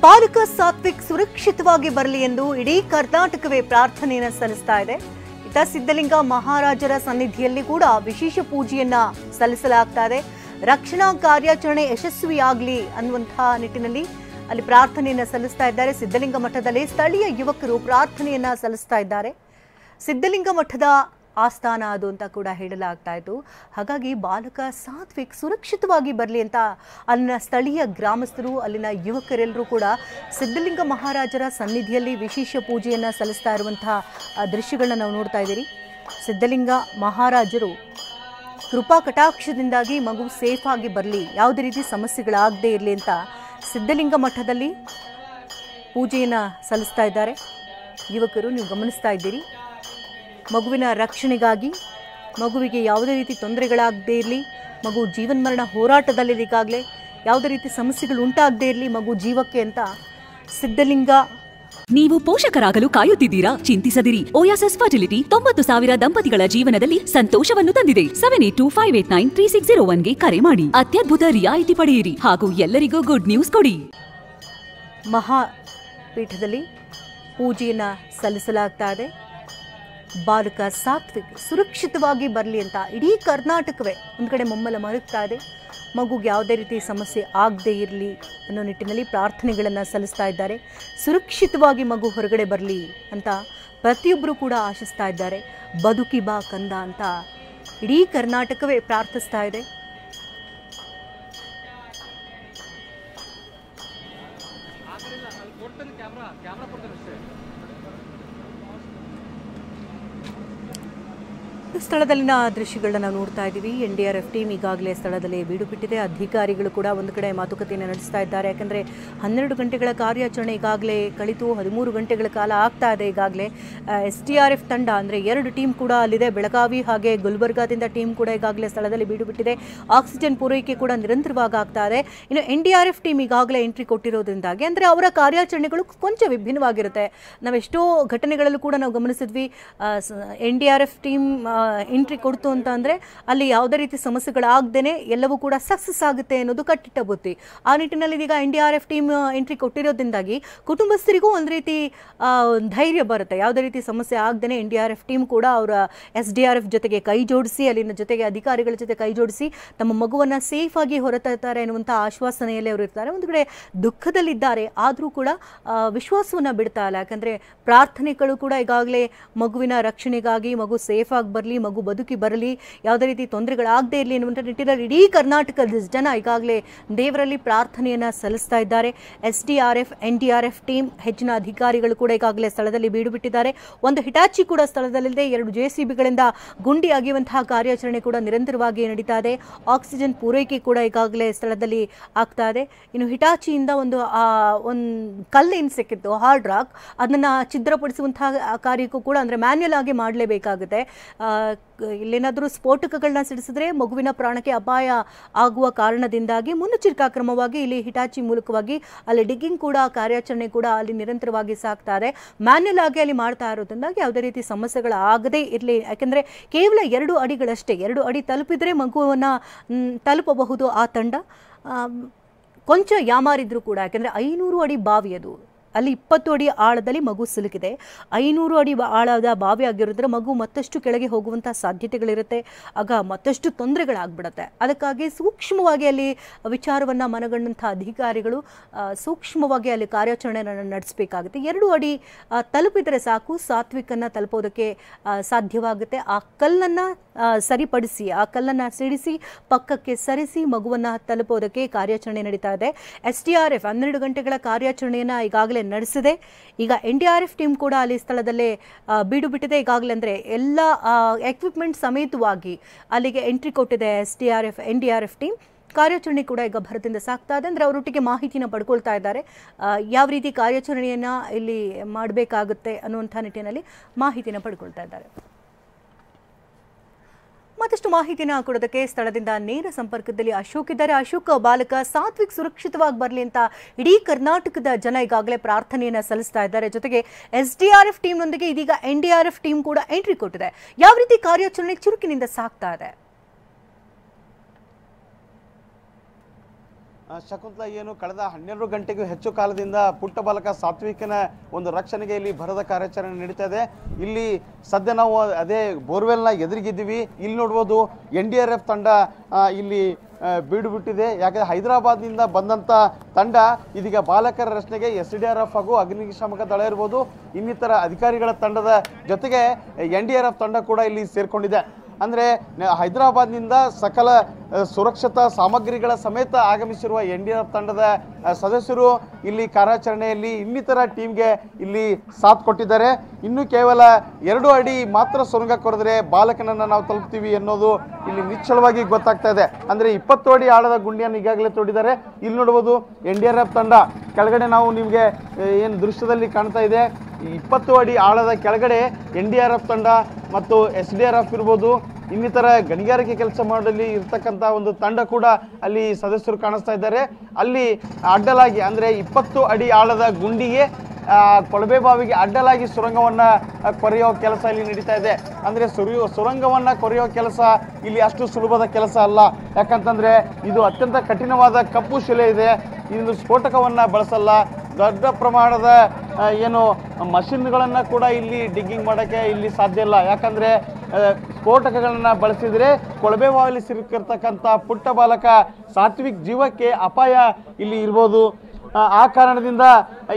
ಬಾಲಕ ಸಾತ್ವಿಕ್ ಸುರಕ್ಷಿತವಾಗಿ ಬರಲಿ ಎಂದು ಇಡೀ ಕರ್ನಾಟಕವೇ ಪ್ರಾರ್ಥನೆಯನ್ನು ಸಲ್ಲಿಸ್ತಾ ಇದೆ. ಇತ್ತ ಸಿದ್ಧಲಿಂಗ ಮಹಾರಾಜರ ಸನ್ನಿಧಿಯಲ್ಲಿ ಕೂಡ ವಿಶೇಷ ಪೂಜೆಯನ್ನ ಸಲ್ಲಿಸಲಾಗ್ತಾ ಇದೆ. ರಕ್ಷಣಾ ಕಾರ್ಯಾಚರಣೆ ಯಶಸ್ವಿಯಾಗಲಿ ಅನ್ನುವಂತಹ ನಿಟ್ಟಿನಲ್ಲಿ ಅಲ್ಲಿ ಪ್ರಾರ್ಥನೆಯನ್ನ ಸಲ್ಲಿಸ್ತಾ ಇದ್ದಾರೆ. ಸಿದ್ಧಲಿಂಗ ಮಠದಲ್ಲಿ ಸ್ಥಳೀಯ ಯುವಕರು ಪ್ರಾರ್ಥನೆಯನ್ನ ಸಲ್ಲಿಸ್ತಾ ಇದ್ದಾರೆ. ಸಿದ್ಧಲಿಂಗ ಮಠದ ಆಸ್ಥಾನ ಅದು ಅಂತ ಕೂಡ ಹೇಳಲಾಗ್ತಾ ಇತ್ತು. ಹಾಗಾಗಿ ಬಾಲಕ ಸಾತ್ವಿಕ್ ಸುರಕ್ಷಿತವಾಗಿ ಬರಲಿ ಅಂತ ಅಲ್ಲಿನ ಸ್ಥಳೀಯ ಗ್ರಾಮಸ್ಥರು, ಅಲ್ಲಿನ ಯುವಕರೆಲ್ಲರೂ ಕೂಡ ಸಿದ್ಧಲಿಂಗ ಮಹಾರಾಜರ ಸನ್ನಿಧಿಯಲ್ಲಿ ವಿಶೇಷ ಪೂಜೆಯನ್ನು ಸಲ್ಲಿಸ್ತಾ ಇರುವಂತಹ ದೃಶ್ಯಗಳನ್ನ ನಾವು ನೋಡ್ತಾ ಇದ್ದೀರಿ. ಸಿದ್ಧಲಿಂಗ ಮಹಾರಾಜರು ಕೃಪಾ ಕಟಾಕ್ಷದಿಂದಾಗಿ ಮಗು ಸೇಫ್ ಆಗಿ ಬರಲಿ, ಯಾವುದೇ ರೀತಿ ಸಮಸ್ಯೆಗಳಾಗದೇ ಇರಲಿ ಅಂತ ಸಿದ್ಧಲಿಂಗ ಮಠದಲ್ಲಿ ಪೂಜೆಯನ್ನು ಸಲ್ಲಿಸ್ತಾ ಇದ್ದಾರೆ ಯುವಕರು. ನೀವು ಗಮನಿಸ್ತಾ ಇದ್ದೀರಿ, ಮಗುವಿನ ರಕ್ಷಣೆಗಾಗಿ, ಮಗುವಿಗೆ ಯಾವುದೇ ರೀತಿ ತೊಂದರೆಗಳಾಗದೇ ಇರಲಿ, ಮಗು ಜೀವನ್ಮರಣ ಹೋರಾಟದಲ್ಲಿ ಈಗಾಗಲೇ ಯಾವುದೇ ರೀತಿ ಸಮಸ್ಯೆಗಳು ಉಂಟಾಗದೇ ಇರಲಿ ಮಗು ಜೀವಕ್ಕೆ ಅಂತ ಸಿದ್ಧಲಿಂಗ. ನೀವು ಪೋಷಕರಾಗಲು ಕಾಯುತ್ತಿದ್ದೀರಾ? ಚಿಂತಿಸದಿರಿ. ಓಯಾಸಿಸ್ ಫರ್ಟಿಲಿಟಿ 90,000 ದಂಪತಿಗಳ ಜೀವನದಲ್ಲಿ ಸಂತೋಷವನ್ನು ತಂದಿದೆ. 7825893601ಗೆ ಕರೆ ಮಾಡಿ. ಅತ್ಯದ್ಭುತ ರಿಯಾಯಿತಿ ಪಡೆಯಿರಿ ಹಾಗೂ ಎಲ್ಲರಿಗೂ ಗುಡ್ ನ್ಯೂಸ್ ಕೊಡಿ. ಮಹಾಪೀಠದಲ್ಲಿ ಪೂಜೆಯನ್ನ ಸಲ್ಲಿಸಲಾಗ್ತಾ ಇದೆ. ಬಾಲಕ ಸಾತ್ವಿಕ್ ಸುರಕ್ಷಿತವಾಗಿ ಬರಲಿ ಅಂತ ಇಡೀ ಕರ್ನಾಟಕವೇ ಒಂದು ಕಡೆ ಮೊಮ್ಮಲ ಮರುಗ್ತಾ ಇದೆ. ಮಗುಗೆ ಯಾವುದೇ ರೀತಿ ಸಮಸ್ಯೆ ಆಗದೇ ಇರಲಿ ಅನ್ನೋ ನಿಟ್ಟಿನಲ್ಲಿ ಪ್ರಾರ್ಥನೆಗಳನ್ನು ಸಲ್ಲಿಸ್ತಾ ಇದ್ದಾರೆ. ಸುರಕ್ಷಿತವಾಗಿ ಮಗು ಹೊರಗಡೆ ಬರಲಿ ಅಂತ ಪ್ರತಿಯೊಬ್ಬರು ಕೂಡ ಆಶಿಸ್ತಾ ಇದ್ದಾರೆ. ಬದುಕಿ ಬಾ ಕಂದ ಅಂತ ಇಡೀ ಕರ್ನಾಟಕವೇ ಪ್ರಾರ್ಥಿಸ್ತಾ ಇದೆ. ಸ್ಥಳದಲ್ಲಿನ ದೃಶ್ಯಗಳನ್ನ ನಾವು ನೋಡ್ತಾ ಇದ್ದೀವಿ. NDRF ಟೀಮ್ ಈಗಾಗಲೇ ಸ್ಥಳದಲ್ಲಿ ಬೀಡು ಬಿಟ್ಟಿದೆ. ಅಧಿಕಾರಿಗಳು ಕೂಡ ಒಂದು ಕಡೆ ಮಾತುಕತೆಯನ್ನು ನಡೆಸ್ತಾ ಇದ್ದಾರೆ. ಯಾಕಂದರೆ 12 ಗಂಟೆಗಳ ಕಾರ್ಯಾಚರಣೆ ಈಗಾಗಲೇ ಕಳಿತು, 13 ಗಂಟೆಗಳ ಕಾಲ ಆಗ್ತಾ ಇದೆ. ಈಗಾಗಲೇ SDRF ತಂಡ ಅಂದರೆ 2 ಟೀಮ್ ಕೂಡ ಅಲ್ಲಿದೆ. ಬೆಳಗಾವಿ ಹಾಗೆ ಗುಲ್ಬರ್ಗಾದಿಂದ ಟೀಮ್ ಕೂಡ ಈಗಾಗಲೇ ಸ್ಥಳದಲ್ಲಿ ಬೀಡು ಬಿಟ್ಟಿದೆ. ಆಕ್ಸಿಜನ್ ಪೂರೈಕೆ ಕೂಡ ನಿರಂತರವಾಗಿ ಆಗ್ತಾ ಇದೆ. ಇನ್ನು NDRF ಟೀಮ್ ಈಗಾಗಲೇ ಎಂಟ್ರಿ ಕೊಟ್ಟಿರೋದ್ರಿಂದಾಗಿ ಅಂದರೆ ಅವರ ಕಾರ್ಯಾಚರಣೆಗಳು ಕೊಂಚ ವಿಭಿನ್ನವಾಗಿರುತ್ತೆ. ನಾವೆಷ್ಟೋ ಘಟನೆಗಳಲ್ಲೂ ಕೂಡ ನಾವು ಗಮನಿಸಿದ್ವಿ. NDRF ಟೀಮ್ ಎಂಟ್ರಿ ಕೊಡ್ತು ಅಂತ ಅಂದರೆ ಅಲ್ಲಿ ಯಾವುದೇ ರೀತಿ ಸಮಸ್ಯೆಗಳಾಗದೇನೆ ಎಲ್ಲವೂ ಕೂಡ ಸಕ್ಸಸ್ ಆಗುತ್ತೆ ಅನ್ನೋದು ಕಟ್ಟಿಟ್ಟ ಬುತ್ತಿ. ಆ ನಿಟ್ಟಿನಲ್ಲಿ ಈಗ NDRF ಟೀಮ್ ಎಂಟ್ರಿ ಕೊಟ್ಟಿರೋದ್ರಿಂದಾಗಿ ಕುಟುಂಬಸ್ಥರಿಗೂ ಒಂದು ರೀತಿ ಧೈರ್ಯ ಬರುತ್ತೆ. ಯಾವುದೇ ರೀತಿ ಸಮಸ್ಯೆ ಆಗದೇನೆ NDRF ಟೀಮ್ ಕೂಡ ಅವರ SDRF ಜೊತೆಗೆ ಕೈ ಜೋಡಿಸಿ, ಅಲ್ಲಿನ ಜೊತೆಗೆ ಅಧಿಕಾರಿಗಳ ಜೊತೆ ಕೈ ಜೋಡಿಸಿ ತಮ್ಮ ಮಗುವನ್ನು ಸೇಫ್ ಆಗಿ ಹೊರತರ್ತಾರೆ ಎನ್ನುವಂಥ ಆಶ್ವಾಸನೆಯಲ್ಲಿ ಅವರು ಇರ್ತಾರೆ. ಒಂದು ಕಡೆ ದುಃಖದಲ್ಲಿದ್ದಾರೆ, ಆದರೂ ಕೂಡ ವಿಶ್ವಾಸವನ್ನು ಬಿಡ್ತಾ ಇಲ್ಲ. ಯಾಕಂದರೆ ಪ್ರಾರ್ಥನೆಗಳು ಕೂಡ ಈಗಾಗಲೇ ಮಗುವಿನ ರಕ್ಷಣೆಗಾಗಿ, ಮಗು ಸೇಫ್ ಆಗಿ ಬರಲಿ, ಮಗು ಬದುಕಿ ಬರಲಿ, ಯಾವುದೇ ರೀತಿ ತೊಂದರೆಗಳಾಗದೇ ಇರಲಿ ಎನ್ನುವಂಥ ನಿಟ್ಟಿನಲ್ಲಿ ಇಡೀ ಕರ್ನಾಟಕದ ಜನ ಈಗಾಗಲೇ ದೇವರಲ್ಲಿ ಪ್ರಾರ್ಥನೆಯನ್ನು ಸಲ್ಲಿಸ್ತಾ ಇದ್ದಾರೆ. SDRF NDRF ಟೀಮ್ ಹೆಚ್ಚಿನ ಅಧಿಕಾರಿಗಳು ಕೂಡ ಈಗಾಗಲೇ ಸ್ಥಳದಲ್ಲಿ ಬೀಡು ಬಿಟ್ಟಿದ್ದಾರೆ. ಒಂದು ಹಿಟಾಚಿ ಕೂಡ ಸ್ಥಳದಲ್ಲಿದೆ. 2 JCBಗಳಿಂದ ಗುಂಡಿ ಅಗೆಯುವಂತಹ ಕಾರ್ಯಾಚರಣೆ ಕೂಡ ನಿರಂತರವಾಗಿ ನಡೀತಾ ಇದೆ. ಆಕ್ಸಿಜನ್ ಪೂರೈಕೆ ಕೂಡ ಈಗಾಗಲೇ ಸ್ಥಳದಲ್ಲಿ ಆಗ್ತಾ ಇದೆ. ಇನ್ನು ಹಿಟಾಚಿಯಿಂದ ಒಂದು ಕಲ್ಲು ಏನು ಸಿಕ್ಕಿತ್ತು, ಹಾರ್ಡ್ ರಾಕ್, ಅದನ್ನು ಛಿದ್ರಪಡಿಸುವಂತಹ ಕಾರ್ಯಕ್ಕೂ ಕೂಡ ಅಂದರೆ ಮ್ಯಾನ್ಯಲ್ ಆಗಿ ಮಾಡಲೇಬೇಕಾಗುತ್ತೆ. ಇಲ್ಲೇನಾದರೂ ಸ್ಫೋಟಕಗಳನ್ನ ಸಿಡಿಸಿದ್ರೆ ಮಗುವಿನ ಪ್ರಾಣಕ್ಕೆ ಅಪಾಯ ಆಗುವ ಕಾರಣದಿಂದಾಗಿ ಮುನ್ನೆಚ್ಚರಿಕಾ ಕ್ರಮವಾಗಿ ಇಲ್ಲಿ ಹಿಟಾಚಿ ಮೂಲಕವಾಗಿ ಅಲ್ಲಿ ಡಿಗ್ಗಿಂಗ್ ಕೂಡ ಕಾರ್ಯಾಚರಣೆ ಕೂಡ ಅಲ್ಲಿ ನಿರಂತರವಾಗಿ ಸಾಗ್ತಾ ಇದೆ. ಮ್ಯಾನ್ಯಲ್ ಆಗಿ ಅಲ್ಲಿ ಮಾಡ್ತಾ ಇರೋದ್ರಿಂದಾಗಿ ಯಾವುದೇ ರೀತಿ ಸಮಸ್ಯೆಗಳಾಗದೇ ಇರಲಿ. ಯಾಕೆಂದರೆ ಕೇವಲ 2 ಅಡಿಗಳಷ್ಟೇ, 2 ಅಡಿ ತಲುಪಿದರೆ ಮಗುವನ್ನು ತಲುಪಬಹುದು ಆ ತಂಡ. ಕೊಂಚ ಯಾಮಾರಿದ್ರು ಕೂಡ, ಯಾಕೆಂದರೆ 500 ಅಡಿ ಬಾವಿ ಅದು, ಅಲ್ಲಿ 20 ಅಡಿ ಆಳದಲ್ಲಿ ಮಗು ಸಿಲುಕಿದೆ. 500 ಅಡಿ ಆಳದ ಬಾವಿ ಆಗಿರೋದ್ರೆ ಮಗು ಮತ್ತಷ್ಟು ಕೆಳಗೆ ಹೋಗುವಂಥ ಸಾಧ್ಯತೆಗಳಿರುತ್ತೆ. ಆಗ ಮತ್ತಷ್ಟು ತೊಂದರೆಗಳಾಗ್ಬಿಡುತ್ತೆ. ಅದಕ್ಕಾಗಿ ಸೂಕ್ಷ್ಮವಾಗಿ ಅಲ್ಲಿ ವಿಚಾರವನ್ನು ಮನಗಂಡಂಥ ಅಧಿಕಾರಿಗಳು ಸೂಕ್ಷ್ಮವಾಗಿ ಅಲ್ಲಿ ಕಾರ್ಯಾಚರಣೆಯನ್ನು ನಡೆಸಬೇಕಾಗುತ್ತೆ. 2 ಅಡಿ ತಲುಪಿದರೆ ಸಾಕು, ಸಾತ್ವಿಕನ್ನು ತಲುಪೋದಕ್ಕೆ ಸಾಧ್ಯವಾಗುತ್ತೆ. ಆ ಕಲ್ಲನ್ನು ಸರಿಪಡಿಸಿ, ಆ ಕಲ್ಲನ್ನು ಸಿಡಿಸಿ ಪಕ್ಕಕ್ಕೆ ಸರಿಸಿ ಮಗುವನ್ನು ತಲುಪೋದಕ್ಕೆ ಕಾರ್ಯಾಚರಣೆ ನಡೀತಾ ಇದೆ. SDRF 12 ಗಂಟೆಗಳ ಕಾರ್ಯಾಚರಣೆಯನ್ನು ಈಗಾಗಲೇ ನಡೆಸಿದೆ. ಈಗ NDRF ಟೀಮ್ ಕೂಡ ಅಲ್ಲಿ ಸ್ಥಳದಲ್ಲೇ ಬೀಡು ಬಿಟ್ಟಿದೆ ಈಗಾಗಲೇ. ಅಂದರೆ ಎಲ್ಲ ಎಕ್ವಿಪ್ಮೆಂಟ್ ಸಮೇತವಾಗಿ ಅಲ್ಲಿಗೆ ಎಂಟ್ರಿ ಕೊಟ್ಟಿದೆ SDRF NDRF ಟೀಮ್. ಕಾರ್ಯಾಚರಣೆ ಕೂಡ ಈಗ ಭರದಿಂದ ಸಾಗ್ತಾ ಇದೆ. ಅಂದರೆ ಅವರೊಟ್ಟಿಗೆ ಮಾಹಿತಿನ ಪಡ್ಕೊಳ್ತಾ ಇದ್ದಾರೆ, ಯಾವ ರೀತಿ ಕಾರ್ಯಾಚರಣೆಯನ್ನು ಇಲ್ಲಿ ಮಾಡಬೇಕಾಗುತ್ತೆ ಅನ್ನುವಂಥ ನಿಟ್ಟಿನಲ್ಲಿ ಮಾಹಿತಿನ ಪಡ್ಕೊಳ್ತಾ ಇದ್ದಾರೆ. ಮತ್ತಷ್ಟು ಮಾಹಿತಿನ ಕೊಡೋದಕ್ಕೆ ಸ್ಥಳದಿಂದ ನೇರ ಸಂಪರ್ಕದಲ್ಲಿ ಅಶೋಕ್ ಇದ್ದಾರೆ. ಅಶೋಕ್, ಬಾಲಕ ಸಾತ್ವಿಕ್ ಸುರಕ್ಷಿತವಾಗಿ ಬರಲಿ ಅಂತ ಇಡೀ ಕರ್ನಾಟಕದ ಜನ ಈಗಾಗಲೇ ಪ್ರಾರ್ಥನೆಯನ್ನು ಸಲ್ಲಿಸ್ತಾ ಇದ್ದಾರೆ. ಜೊತೆಗೆ SDRF ಟೀಮ್ನೊಂದಿಗೆ ಇದೀಗ NDRF ಟೀಮ್ ಕೂಡ ಎಂಟ್ರಿ ಕೊಟ್ಟಿದೆ. ಯಾವ ರೀತಿ ಕಾರ್ಯಾಚರಣೆ ಚುರುಕಿನಿಂದ ಸಾಗ್ತಾ ಇದೆ? ಶಕುಂತಲಾ, ಏನು ಕಳೆದ 12 ಗಂಟೆಗೂ ಹೆಚ್ಚು ಕಾಲದಿಂದ ಪುಟ್ಟ ಬಾಲಕ ಸಾತ್ವಿಕನ ಒಂದು ರಕ್ಷಣೆಗೆ ಇಲ್ಲಿ ಭರದ ಕಾರ್ಯಾಚರಣೆ ನಡೀತಾ ಇದೆ. ಇಲ್ಲಿ ಸದ್ಯ ನಾವು ಅದೇ ಬೋರ್ವೆಲ್ನ ಎದುರಿಗಿದ್ದೀವಿ. ಇಲ್ಲಿ ನೋಡ್ಬೋದು NDRF ತಂಡ ಇಲ್ಲಿ ಬೀಡು ಬಿಟ್ಟಿದೆ. ಯಾಕಂದರೆ ಹೈದರಾಬಾದ್ನಿಂದ ಬಂದಂಥ ತಂಡ ಇದೀಗ ಬಾಲಕರ ರಕ್ಷಣೆಗೆ SDRF ಹಾಗೂ ಅಗ್ನಿಶಾಮಕ ದಳ ಇರ್ಬೋದು ಇನ್ನಿತರ ಅಧಿಕಾರಿಗಳ ತಂಡದ ಜೊತೆಗೆ NDRF ತಂಡ ಕೂಡ ಇಲ್ಲಿ ಸೇರಿಕೊಂಡಿದೆ. ಅಂದರೆ ಹೈದರಾಬಾದ್ನಿಂದ ಸಕಲ ಸುರಕ್ಷತಾ ಸಾಮಗ್ರಿಗಳ ಸಮೇತ ಆಗಮಿಸಿರುವ NDRF ತಂಡದ ಸದಸ್ಯರು ಇಲ್ಲಿ ಕಾರ್ಯಾಚರಣೆಯಲ್ಲಿ ಇನ್ನಿತರ ಟೀಮ್ಗೆ ಇಲ್ಲಿ ಸಾಥ್ ಕೊಟ್ಟಿದ್ದಾರೆ. ಇನ್ನು ಕೇವಲ 2 ಅಡಿ ಮಾತ್ರ ಸುರಂಗ ಕೊರೆದರೆ ಬಾಲಕನನ್ನು ನಾವು ತಲುಪ್ತೀವಿ ಅನ್ನೋದು ಇಲ್ಲಿ ನಿಶ್ಚಲವಾಗಿ ಗೊತ್ತಾಗ್ತಾ ಇದೆ. ಅಂದರೆ 20 ಅಡಿ ಆಳದ ಗುಂಡಿಯನ್ನು ಈಗಾಗಲೇ ತೋಡಿದ್ದಾರೆ. ಇಲ್ಲಿ ನೋಡ್ಬೋದು NDRF ತಂಡ ಕೆಳಗಡೆ ನಾವು ನಿಮಗೆ ಏನು ದೃಶ್ಯದಲ್ಲಿ ಕಾಣ್ತಾ ಇದೆ, 20 ಅಡಿ ಆಳದ ಕೆಳಗಡೆ NDRF ತಂಡ ಮತ್ತು SDRF ಇರ್ಬೋದು ಇನ್ನಿತರ ಗಣಿಗಾರಿಕೆ ಕೆಲಸ ಮಾಡಲಿ ಇರ್ತಕ್ಕಂಥ ಒಂದು ತಂಡ ಕೂಡ ಅಲ್ಲಿ ಸದಸ್ಯರು ಕಾಣಿಸ್ತಾ ಇದ್ದಾರೆ. ಅಲ್ಲಿ ಅಡ್ಡಲಾಗಿ ಅಂದರೆ 20 ಅಡಿ ಆಳದ ಗುಂಡಿಗೆ ಕೊಳವೆ ಬಾವಿಗೆ ಅಡ್ಡಲಾಗಿ ಸುರಂಗವನ್ನು ಕೊರೆಯೋ ಕೆಲಸ ಇಲ್ಲಿ ನಡೀತಾ ಇದೆ. ಅಂದರೆ ಸುರಂಗವನ್ನು ಕೊರೆಯೋ ಕೆಲಸ ಇಲ್ಲಿ ಅಷ್ಟು ಸುಲಭದ ಕೆಲಸ ಅಲ್ಲ. ಯಾಕಂತಂದರೆ ಇದು ಅತ್ಯಂತ ಕಠಿಣವಾದ ಕಪ್ಪು ಶಿಲೆ ಇದೆ. ಇದು ಸ್ಫೋಟಕವನ್ನು ಬಳಸಲ್ಲ. ದೊಡ್ಡ ಪ್ರಮಾಣದ ಏನು ಮಷಿನ್ಗಳನ್ನು ಕೂಡ ಇಲ್ಲಿ ಡಿಗ್ಗಿಂಗ್ ಮಾಡೋಕ್ಕೆ ಇಲ್ಲಿ ಸಾಧ್ಯ ಇಲ್ಲ. ಯಾಕಂದರೆ ಸ್ಫೋಟಕಗಳನ್ನು ಬಳಸಿದರೆ ಕೊಳವೆ ಬಾವಿಲಿ ಸಿಲುಕಿರ್ತಕ್ಕಂಥ ಪುಟ್ಟ ಬಾಲಕ ಸಾತ್ವಿಕ್ ಜೀವಕ್ಕೆ ಅಪಾಯ ಇಲ್ಲಿ ಇರ್ಬೋದು. ಆ ಕಾರಣದಿಂದ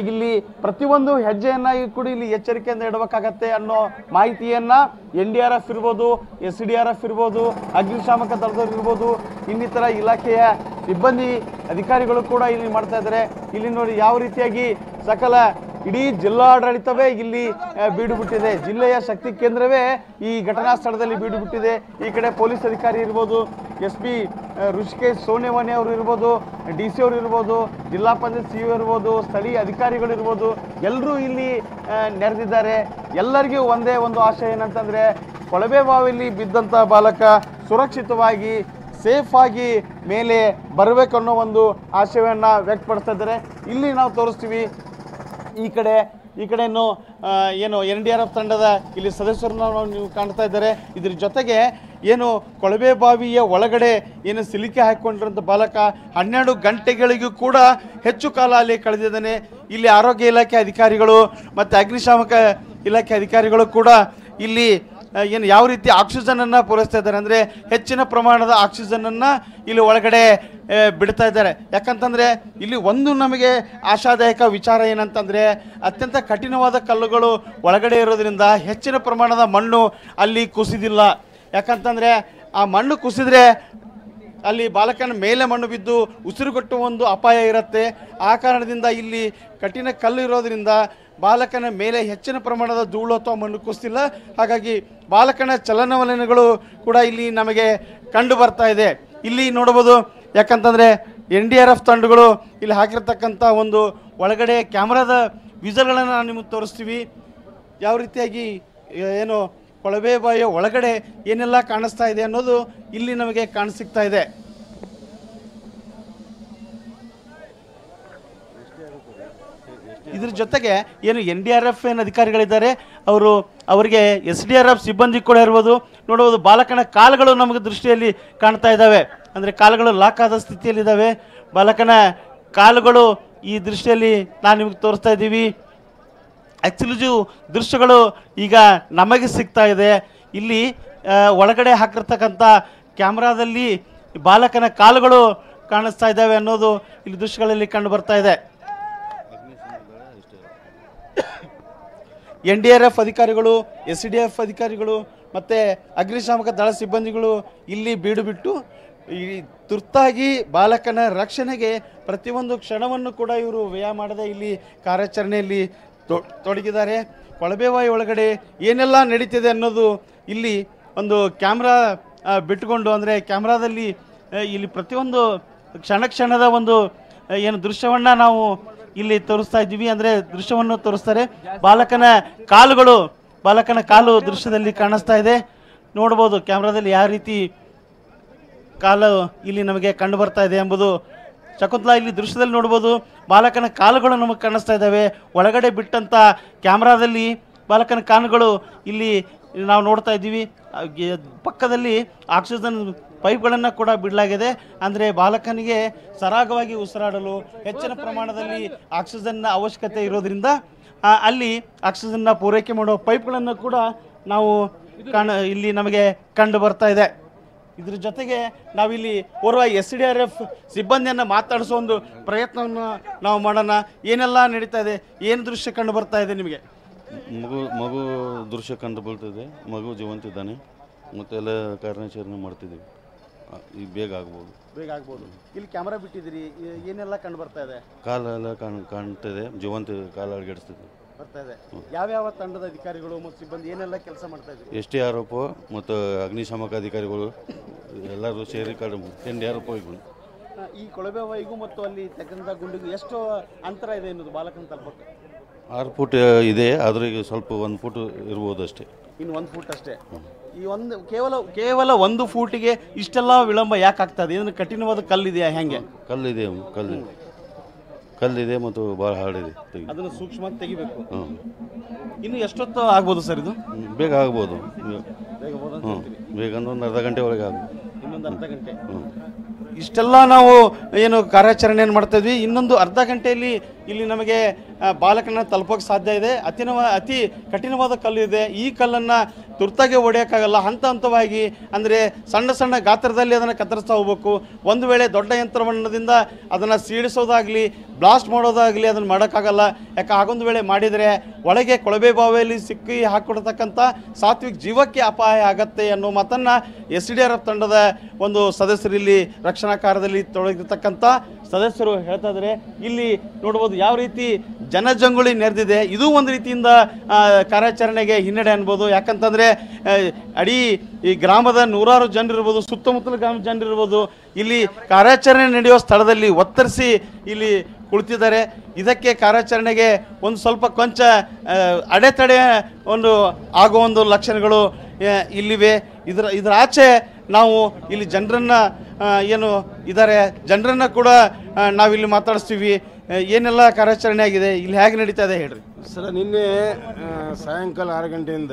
ಇಲ್ಲಿ ಪ್ರತಿಯೊಂದು ಹೆಜ್ಜೆಯನ್ನು ಕೂಡ ಇಲ್ಲಿ ಎಚ್ಚರಿಕೆಯಿಂದ ಇಡಬೇಕಾಗತ್ತೆ ಅನ್ನೋ ಮಾಹಿತಿಯನ್ನು NDRF ಇರ್ಬೋದು, SDRF ಇರ್ಬೋದು, ಅಗ್ನಿಶಾಮಕ ದಳದವರು ಇರ್ಬೋದು, ಇನ್ನಿತರ ಇಲಾಖೆಯ ಸಿಬ್ಬಂದಿ ಅಧಿಕಾರಿಗಳು ಕೂಡ ಇಲ್ಲಿ ಮಾಡ್ತಾ ಇದ್ದಾರೆ. ಇಲ್ಲಿ ನೋಡಿ ಯಾವ ರೀತಿಯಾಗಿ ಸಕಲ ಇಡೀ ಜಿಲ್ಲಾಡಳಿತವೇ ಇಲ್ಲಿ ಬೀಡು ಬಿಟ್ಟಿದೆ. ಜಿಲ್ಲೆಯ ಶಕ್ತಿ ಕೇಂದ್ರವೇ ಈ ಘಟನಾ ಸ್ಥಳದಲ್ಲಿ ಬೀಡು ಬಿಟ್ಟಿದೆ. ಈ ಕಡೆ ಪೊಲೀಸ್ ಅಧಿಕಾರಿ ಇರ್ಬೋದು, SP ಋಷಿಕೇಶ್ ಸೋನೆವಾನಿ ಅವರು ಇರ್ಬೋದು, DC ಅವರು ಇರ್ಬೋದು, ಜಿಲ್ಲಾ ಪಂಚಾಯತ್ CO ಇರ್ಬೋದು, ಸ್ಥಳೀಯ ಅಧಿಕಾರಿಗಳು ಇರ್ಬೋದು, ಎಲ್ಲರೂ ಇಲ್ಲಿ ನೆರೆದಿದ್ದಾರೆ. ಎಲ್ಲರಿಗೂ ಒಂದೇ ಒಂದು ಆಶಯ ಏನಂತಂದರೆ ಕೊಳವೆ ಬಾವಿಯಲ್ಲಿ ಬಿದ್ದಂಥ ಬಾಲಕ ಸುರಕ್ಷಿತವಾಗಿ ಸೇಫ್ ಆಗಿ ಮೇಲೆ ಬರಬೇಕು ಅನ್ನೋ ಒಂದು ಆಶಯವನ್ನು ವ್ಯಕ್ತಪಡಿಸ್ತಾ ಇದ್ದಾರೆ. ಇಲ್ಲಿ ನಾವು ತೋರಿಸ್ತೀವಿ ಈ ಕಡೆಯನ್ನು ಏನು NDRF ತಂಡದ ಇಲ್ಲಿ ಸದಸ್ಯರನ್ನ ನೀವು ಕಾಣ್ತಾ ಇದ್ದಾರೆ. ಇದ್ರ ಜೊತೆಗೆ ಏನು ಕೊಳವೆ ಬಾವಿಯ ಒಳಗಡೆ ಏನು ಸಿಲುಕಿ ಹಾಕಿಕೊಂಡಿರೋಂಥ ಬಾಲಕ 12 ಗಂಟೆಗಳಿಗೂ ಕೂಡ ಹೆಚ್ಚು ಕಾಲ ಅಲ್ಲಿ ಕಳೆದಿದ್ದಾನೆ. ಇಲ್ಲಿ ಆರೋಗ್ಯ ಇಲಾಖೆ ಅಧಿಕಾರಿಗಳು ಮತ್ತು ಅಗ್ನಿಶಾಮಕ ಇಲಾಖೆ ಅಧಿಕಾರಿಗಳು ಕೂಡ ಇಲ್ಲಿ ಏನು ಯಾವ ರೀತಿ ಆಕ್ಸಿಜನನ್ನು ಪೂರೈಸ್ತಾ ಇದ್ದಾರೆ ಅಂದರೆ ಹೆಚ್ಚಿನ ಪ್ರಮಾಣದ ಆಕ್ಸಿಜನನ್ನು ಇಲ್ಲಿ ಒಳಗಡೆ ಬಿಡ್ತಾ ಇದ್ದಾರೆ. ಯಾಕಂತಂದರೆ ಇಲ್ಲಿ ಒಂದು ನಮಗೆ ಆಶಾದಾಯಕ ವಿಚಾರ ಏನಂತಂದರೆ ಅತ್ಯಂತ ಕಠಿಣವಾದ ಕಲ್ಲುಗಳು ಒಳಗಡೆ ಇರೋದ್ರಿಂದ ಹೆಚ್ಚಿನ ಪ್ರಮಾಣದ ಮಣ್ಣು ಅಲ್ಲಿ ಕುಸಿದಿಲ್ಲ. ಯಾಕಂತಂದರೆ ಆ ಮಣ್ಣು ಕುಸಿದ್ರೆ ಅಲ್ಲಿ ಬಾಲಕನ ಮೇಲೆ ಮಣ್ಣು ಬಿದ್ದು ಉಸಿರುಗಟ್ಟುವ ಒಂದು ಅಪಾಯ ಇರುತ್ತೆ. ಆ ಕಾರಣದಿಂದ ಇಲ್ಲಿ ಕಠಿಣ ಕಲ್ಲು ಇರೋದ್ರಿಂದ ಬಾಲಕನ ಮೇಲೆ ಹೆಚ್ಚಿನ ಪ್ರಮಾಣದ ಧೂಳು ಅಥವಾ ಮಣ್ಣು ಕುಸಿದಿಲ್ಲ. ಹಾಗಾಗಿ ಬಾಲಕನ ಚಲನವಲನಗಳು ಕೂಡ ಇಲ್ಲಿ ನಮಗೆ ಕಂಡು ಬರ್ತಾ ಇದೆ. ಇಲ್ಲಿ ನೋಡ್ಬೋದು. ಯಾಕಂತಂದರೆ NDRF ತಂಡಗಳು ಇಲ್ಲಿ ಹಾಕಿರ್ತಕ್ಕಂಥ ಒಂದು ಒಳಗಡೆ ಕ್ಯಾಮ್ರಾದ ವಿಜುವಲ್ಗಳನ್ನು ನಾವು ನಿಮಗೆ ತೋರಿಸ್ತೀವಿ. ಯಾವ ರೀತಿಯಾಗಿ ಏನು ಕೊಳವೆ ಬಾವಿಯ ಒಳಗಡೆ ಏನೆಲ್ಲ ಕಾಣಿಸ್ತಾ ಇದೆ ಅನ್ನೋದು ಇಲ್ಲಿ ನಮಗೆ ಕಾಣಿಸ್ತಾ ಇದೆ. ಇದ್ರ ಜೊತೆಗೆ ಏನು NDRF ಏನು ಅಧಿಕಾರಿಗಳಿದ್ದಾರೆ ಅವರಿಗೆ SDRF ಸಿಬ್ಬಂದಿ ಕೂಡ ಇರ್ಬೋದು. ನೋಡ್ಬೋದು ಬಾಲಕನ ಕಾಲುಗಳು ನಮಗೆ ದೃಷ್ಟಿಯಲ್ಲಿ ಕಾಣ್ತಾ ಇದ್ದಾವೆ. ಅಂದರೆ ಕಾಲುಗಳು ಲಾಕ್ ಆದ ಸ್ಥಿತಿಯಲ್ಲಿದ್ದಾವೆ. ಬಾಲಕನ ಕಾಲುಗಳು ಈ ದೃಷ್ಟಿಯಲ್ಲಿ ನಾನು ನಿಮಗೆ ತೋರಿಸ್ತಾ ಇದ್ದೀವಿ. ಎಕ್ಸ್ಕ್ಲೂಸಿವ್ ದೃಶ್ಯಗಳು ಈಗ ನಮಗೆ ಸಿಗ್ತಾ ಇದೆ. ಇಲ್ಲಿ ಒಳಗಡೆ ಹಾಕಿರ್ತಕ್ಕಂಥ ಕ್ಯಾಮ್ರಾದಲ್ಲಿ ಬಾಲಕನ ಕಾಲುಗಳು ಕಾಣಿಸ್ತಾ ಇದ್ದಾವೆ ಅನ್ನೋದು ಇಲ್ಲಿ ದೃಶ್ಯಗಳಲ್ಲಿ ಕಂಡು ಬರ್ತಾ ಇದೆ. NDRF ಅಧಿಕಾರಿಗಳು, SDRF ಅಧಿಕಾರಿಗಳು ಮತ್ತು ಅಗ್ನಿಶಾಮಕ ದಳ ಸಿಬ್ಬಂದಿಗಳು ಇಲ್ಲಿ ಬೀಡು ಬಿಟ್ಟು ಈ ತುರ್ತಾಗಿ ಬಾಲಕನ ರಕ್ಷಣೆಗೆ ಪ್ರತಿಯೊಂದು ಕ್ಷಣವನ್ನು ಕೂಡ ಇವರು ವ್ಯಯ ಮಾಡದೆ ಇಲ್ಲಿ ಕಾರ್ಯಾಚರಣೆಯಲ್ಲಿ ತೊಡಗಿದ್ದಾರೆ. ಕೊಳವೆ ಬಾವಿ ಒಳಗಡೆ ಏನೆಲ್ಲ ನಡೀತಿದೆ ಅನ್ನೋದು ಇಲ್ಲಿ ಒಂದು ಕ್ಯಾಮ್ರಾ ಬಿಟ್ಟುಕೊಂಡು ಅಂದರೆ ಕ್ಯಾಮ್ರಾದಲ್ಲಿ ಇಲ್ಲಿ ಪ್ರತಿಯೊಂದು ಕ್ಷಣದ ಒಂದು ಏನು ದೃಶ್ಯವನ್ನು ನಾವು ಇಲ್ಲಿ ತೋರಿಸ್ತಾ ಇದ್ದೀವಿ. ಅಂದರೆ ದೃಶ್ಯವನ್ನು ತೋರಿಸ್ತಾರೆ. ಬಾಲಕನ ಕಾಲು ದೃಶ್ಯದಲ್ಲಿ ಕಾಣಿಸ್ತಾ ಇದೆ. ನೋಡ್ಬೋದು ಕ್ಯಾಮ್ರಾದಲ್ಲಿ ಯಾವ ರೀತಿ ಕಾಲು ಇಲ್ಲಿ ನಮಗೆ ಕಂಡು ಬರ್ತಾ ಇದೆ ಎಂಬುದು. ಶಕುಂತಲಾ, ಇಲ್ಲಿ ದೃಶ್ಯದಲ್ಲಿ ನೋಡ್ಬೋದು ಬಾಲಕನ ಕಾಲುಗಳು ನಮಗೆ ಕಾಣಿಸ್ತಾ ಇದ್ದಾವೆ. ಒಳಗಡೆ ಬಿಟ್ಟಂಥ ಕ್ಯಾಮ್ರಾದಲ್ಲಿ ಬಾಲಕನ ಕಾಲುಗಳು ಇಲ್ಲಿ ನಾವು ನೋಡ್ತಾ ಇದ್ದೀವಿ ಪಕ್ಕದಲ್ಲಿ ಆಕ್ಸಿಜನ್ ಪೈಪ್ಗಳನ್ನು ಕೂಡ ಬಿಡಲಾಗಿದೆ. ಅಂದರೆ ಬಾಲಕನಿಗೆ ಸರಾಗವಾಗಿ ಉಸಿರಾಡಲು ಹೆಚ್ಚಿನ ಪ್ರಮಾಣದಲ್ಲಿ ಆಕ್ಸಿಜನ್ನ ಅವಶ್ಯಕತೆ ಇರೋದ್ರಿಂದ ಅಲ್ಲಿ ಆಕ್ಸಿಜನ್ನ ಪೂರೈಕೆ ಮಾಡುವ ಪೈಪ್ಗಳನ್ನು ಕೂಡ ನಾವು ಇಲ್ಲಿ ನಮಗೆ ಕಂಡು ಬರ್ತಾ ಇದೆ. ಇದ್ರ ಜೊತೆಗೆ ನಾವಿಲ್ಲಿ ಓರ್ವ SDRF ಸಿಬ್ಬಂದಿಯನ್ನು ಮಾತಾಡಿಸೋ ಒಂದು ಪ್ರಯತ್ನವನ್ನು ನಾವು ಮಾಡೋಣ. ಏನೆಲ್ಲ ನಡೀತಾ ಇದೆ, ಏನು ದೃಶ್ಯ ಕಂಡು ಬರ್ತಾ ಇದೆ ನಿಮಗೆ? ಮಗು ದೃಶ್ಯ ಕಂಡು ಬರ್ತದೆ. ಮಗು ಜೀವಂತಿದ್ದಾನೆ ಮತ್ತು ಎಲ್ಲ ಕಾರ್ಯಾಚರಣೆ ಮಾಡ್ತಿದ್ದೀವಿ. ಈಗ ಬೇಗ ಆಗ್ಬೋದು. ಇಲ್ಲಿ ಕ್ಯಾಮ್ರಾ ಬಿಟ್ಟಿದ್ದೀರಿ, ಏನೆಲ್ಲ ಕಂಡು ಬರ್ತಾ ಇದೆ? ಕಾಲೆಲ್ಲ ಕಾಣ್ತಿದೆ, ಜೀವಂತ ಕಾಲು ಅಳಗಡಿಸ್ತಿದೆ ಬರ್ತಾ ಇದೆ. ಯಾವ್ಯಾವ ತಂಡದ ಅಧಿಕಾರಿಗಳು ಮತ್ತು ಸಿಬ್ಬಂದಿ ಏನೆಲ್ಲ ಕೆಲಸ ಮಾಡ್ತಾ ಇದ್ದೀವಿ? SDRF ಮತ್ತು ಅಗ್ನಿಶಾಮಕ ಅಧಿಕಾರಿಗಳು ಎಲ್ಲರೂ ಸೇರಿ NDRF. ಈ ಕೊಳವೆ ಬಾವಿಗೂ ಮತ್ತು ಅಲ್ಲಿ ತೆಗೆದ ಗುಂಡಿಗೂ ಎಷ್ಟು ಅಂತರ ಇದೆ ಅನ್ನೋದು ಬಾಲಕನ ತಲುಪಕ್ಕೆ? 6 ಫುಟ್ ಇದೆ, ಆದರೆ ಈಗ ಸ್ವಲ್ಪ 1 ಫುಟ್ ಇರ್ಬೋದು ಅಷ್ಟೇ. ಇನ್ನು 1 ಫುಟ್ ಅಷ್ಟೇ. ಈ ಕೇವಲ 1 ಫೂಟಿಗೆ ಇಷ್ಟೆಲ್ಲ ವಿಳಂಬ ಯಾಕೆ ಆಗ್ತದೆ? ಏನು ಕಠಿಣವಾದ ಕಲ್ಲಿದೆಯಾ? ಹೆಂಗೆ? ಕಲ್ಲಿದೆ ಮತ್ತು ಭಾಳ ಹಾರ್ಡಿದೆ. ಅದನ್ನು ಸೂಕ್ಷ್ಮ ತೆಗಿಬೇಕು. ಇನ್ನು ಎಷ್ಟೊತ್ತು ಆಗ್ಬೋದು ಸರ್ ಇದು? ಬೇಗ ಆಗ್ಬೋದು. ಬೇಗ ಒಂದು ಅರ್ಧ ಗಂಟೆ ಒಳಗೆ ಆಗ್ಬೋದು. ಇನ್ನೊಂದು ಅರ್ಧ ಗಂಟೆ. ಇಷ್ಟೆಲ್ಲ ನಾವು ಏನು ಕಾರ್ಯಾಚರಣೆಯನ್ನು ಮಾಡ್ತಾ ಇದ್ವಿ. ಇನ್ನೊಂದು ಅರ್ಧ ಗಂಟೆಯಲ್ಲಿ ಇಲ್ಲಿ ನಮಗೆ ಬಾಲಕನ ತಲುಪೋಕೆ ಸಾಧ್ಯ ಇದೆ. ಅತಿ ಕಠಿಣವಾದ ಕಲ್ಲು ಇದೆ. ಈ ಕಲ್ಲನ್ನು ತುರ್ತಾಗಿ ಹೊಡೆಯೋಕ್ಕಾಗಲ್ಲ. ಹಂತವಾಗಿ ಅಂದರೆ ಸಣ್ಣ ಗಾತ್ರದಲ್ಲಿ ಅದನ್ನು ಕತ್ತರಿಸ್ತಾ ಹೋಗ್ಬೇಕು. ಒಂದು ವೇಳೆ ದೊಡ್ಡ ಯಂತ್ರವನ್ನದಿಂದ ಅದನ್ನು ಸೀಳಿಸೋದಾಗಲಿ ಬ್ಲಾಸ್ಟ್ ಮಾಡೋದಾಗಲಿ ಅದನ್ನು ಮಾಡೋಕ್ಕಾಗಲ್ಲ. ಯಾಕೆ ಹಾಗೊಂದು ವೇಳೆ ಮಾಡಿದರೆ ಒಳಗೆ ಕೊಳವೆ ಬಾವಿಯಲ್ಲಿ ಸಿಕ್ಕಿ ಹಾಕಿಕೊಡ್ತಕ್ಕಂಥ ಸಾತ್ವಿಕ್ ಜೀವಕ್ಕೆ ಅಪಾಯ ಆಗತ್ತೆ ಅನ್ನೋ ಮಾತನ್ನು SDRF ತಂಡದ ಒಂದು ಸದಸ್ಯರು, ಇಲ್ಲಿ ರಕ್ಷಣಾ ಕಾರ್ಯದಲ್ಲಿ ತೊಡಗಿರ್ತಕ್ಕಂಥ ಸದಸ್ಯರು ಹೇಳ್ತಾ ಇದ್ದಾರೆ. ಇಲ್ಲಿ ನೋಡ್ಬೋದು ಯಾವ ರೀತಿ ಜನಜಂಗುಳಿ ನೆರೆದಿದೆ. ಇದು ಒಂದು ರೀತಿಯಿಂದ ಕಾರ್ಯಾಚರಣೆಗೆ ಹಿನ್ನಡೆ ಅನ್ಬೋದು. ಯಾಕಂತಂದರೆ ಅಡೀ ಈ ಗ್ರಾಮದ 100 ಜನರಿರ್ಬೋದು, ಸುತ್ತಮುತ್ತಲ ಗ್ರಾಮದ ಜನರಿರ್ಬೋದು, ಇಲ್ಲಿ ಕಾರ್ಯಾಚರಣೆ ನಡೆಯುವ ಸ್ಥಳದಲ್ಲಿ ಒತ್ತರಿಸಿ ಇಲ್ಲಿ ಕುಳಿತಿದ್ದಾರೆ. ಇದಕ್ಕೆ ಕಾರ್ಯಾಚರಣೆಗೆ ಒಂದು ಸ್ವಲ್ಪ ಕೊಂಚ ಅಡೆತಡೆ ಆಗೋ ಒಂದು ಲಕ್ಷಣಗಳು ಇಲ್ಲಿವೆ. ಇದರ ಆಚೆ ನಾವು ಇಲ್ಲಿ ಜನರನ್ನು ಏನು ಇದ್ದಾರೆ ಜನರನ್ನು ಕೂಡ ನಾವಿಲ್ಲಿ ಮಾತಾಡಿಸ್ತೀವಿ. ಏನೆಲ್ಲ ಕಾರ್ಯಾಚರಣೆ ಆಗಿದೆ, ಇಲ್ಲಿ ಹೇಗೆ ನಡೀತಾ ಇದೆ ಹೇಳ್ರಿ ಸರ್. ನಿನ್ನೆ ಸಾಯಂಕಾಲ 6 ಗಂಟೆಯಿಂದ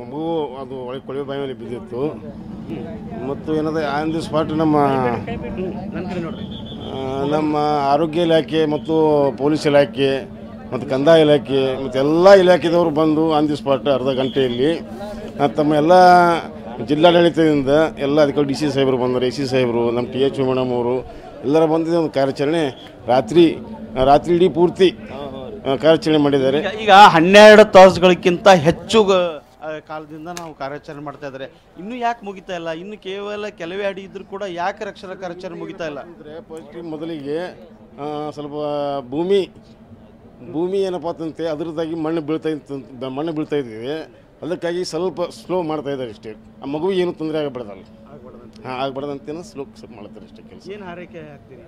ಮಗು ಅದು ಒಳಗೆ ಕೊಳವೆ ಬಾವಿಯಲ್ಲಿ ಬಿದ್ದಿತ್ತು. ಮತ್ತು ಏನದ ಆನ್ ದಿ ಸ್ಪಾಟ್ ನಮ್ಮ ಆರೋಗ್ಯ ಇಲಾಖೆ ಮತ್ತು ಪೊಲೀಸ್ ಇಲಾಖೆ ಮತ್ತು ಕಂದಾಯ ಇಲಾಖೆ ಮತ್ತು ಎಲ್ಲ ಇಲಾಖೆದವರು ಬಂದು ಆನ್ ದಿ ಸ್ಪಾಟ್ ಅರ್ಧ ಗಂಟೆಯಲ್ಲಿ ತಮ್ಮ ಎಲ್ಲ ಜಿಲ್ಲಾಡಳಿತದಿಂದ ಎಲ್ಲ ಅದಕ್ಕೆ DC ಸಾಹೇಬರು ಬಂದರು, AC ಸಾಹೇಬರು, ನಮ್ಮ TH ಮೇಡಮ್ ಅವರು ಎಲ್ಲರ ಬಂದಿದ್ದ ಒಂದು ಕಾರ್ಯಾಚರಣೆ ರಾತ್ರಿ ಇಡೀ ಪೂರ್ತಿ ಕಾರ್ಯಾಚರಣೆ ಮಾಡಿದ್ದಾರೆ. ಈಗ 12 ತಾಸುಗಳಿಗಿಂತ ಹೆಚ್ಚು ಕಾಲದಿಂದ ನಾವು ಕಾರ್ಯಾಚರಣೆ ಮಾಡ್ತಾ ಇದ್ದಾರೆ. ಇನ್ನೂ ಯಾಕೆ ಮುಗಿತಾ ಇಲ್ಲ? ಇನ್ನು ಕೇವಲ ಕೆಲವೇ ಅಡಿ ಇದ್ರೂ ಕೂಡ ಯಾಕೆ ರಕ್ಷಣಾ ಕಾರ್ಯಾಚರಣೆ ಮುಗಿತಾ ಇಲ್ಲ ಅಂದರೆ ಪಾಸಿಟಿವ್ ಮೊದಲಿಗೆ ಸ್ವಲ್ಪ ಭೂಮಿ ಏನಪ್ಪ ಅಂತಂತೆ ಅದರದಾಗಿ ಮಣ್ಣು ಬೀಳ್ತಾ ಇದ್ದೀವಿ. ಅದಕ್ಕಾಗಿ ಸ್ವಲ್ಪ ಸ್ಲೋ ಮಾಡ್ತಾ ಇದ್ದಾರೆ ಅಷ್ಟೇ. ಆ ಮಗುವಿಗೆ ಏನು ತೊಂದರೆ ಆಗಬಾರ್ದಲ್ಲ, ಆಗಬಾರ್ದಂತೇನೋ ಸ್ಲೋ ಮಾಡ್ತಾರೆ ಅಷ್ಟೇ ಕೆಲಸ. ಏನು ಹಾರೈಕೆ ಹಾಕ್ತೀರಿ?